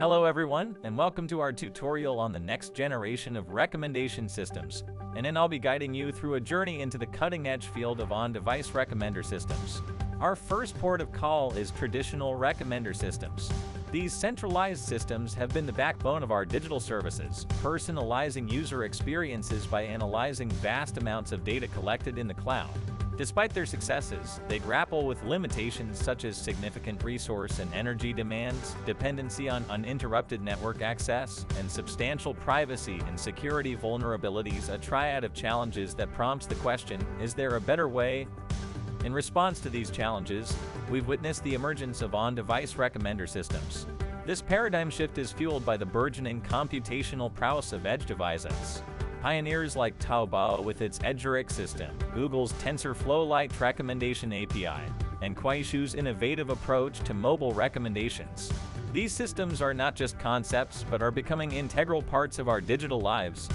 Hello everyone, and welcome to our tutorial on the next generation of recommendation systems. And then I'll be guiding you through a journey into the cutting-edge field of on-device recommender systems. Our first port of call is traditional recommender systems. These centralized systems have been the backbone of our digital services, personalizing user experiences by analyzing vast amounts of data collected in the cloud. Despite their successes, they grapple with limitations such as significant resource and energy demands, dependency on uninterrupted network access, and substantial privacy and security vulnerabilities, a triad of challenges that prompts the question, is there a better way? In response to these challenges, we've witnessed the emergence of on-device recommender systems. This paradigm shift is fueled by the burgeoning computational prowess of edge devices. Pioneers like Taobao with its EdgeRec system, Google's TensorFlow Lite recommendation API, and Kuaishu's innovative approach to mobile recommendations. These systems are not just concepts, but are becoming integral parts of our digital lives.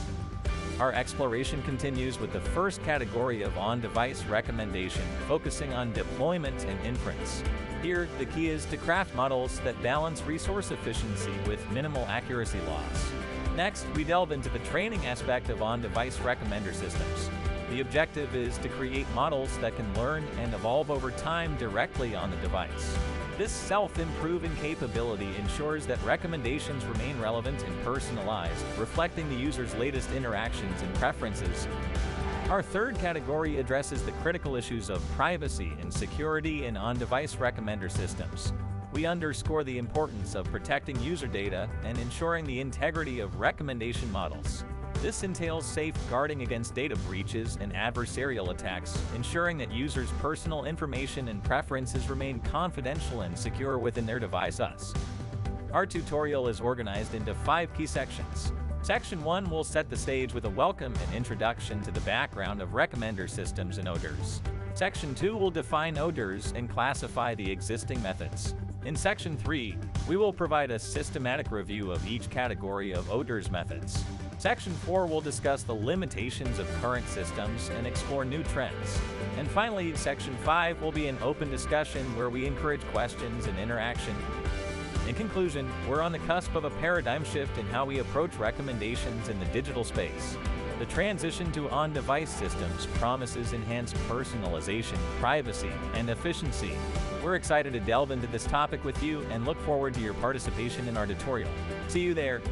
Our exploration continues with the first category of on-device recommendation, focusing on deployment and inference. Here, the key is to craft models that balance resource efficiency with minimal accuracy loss. Next, we delve into the training aspect of on-device recommender systems. The objective is to create models that can learn and evolve over time directly on the device. This self-improving capability ensures that recommendations remain relevant and personalized, reflecting the user's latest interactions and preferences. Our third category addresses the critical issues of privacy and security in on-device recommender systems. We underscore the importance of protecting user data and ensuring the integrity of recommendation models. This entails safeguarding against data breaches and adversarial attacks, ensuring that users' personal information and preferences remain confidential and secure within their devices. Our tutorial is organized into 5 key sections. Section 1 will set the stage with a welcome and introduction to the background of recommender systems and odors. Section 2 will define odors and classify the existing methods. In Section 3, we will provide a systematic review of each category of odors methods. Section 4 will discuss the limitations of current systems and explore new trends. And finally, Section 5 will be an open discussion where we encourage questions and interaction. In conclusion, we're on the cusp of a paradigm shift in how we approach recommendations in the digital space. The transition to on-device systems promises enhanced personalization, privacy, and efficiency. We're excited to delve into this topic with you and look forward to your participation in our tutorial. See you there!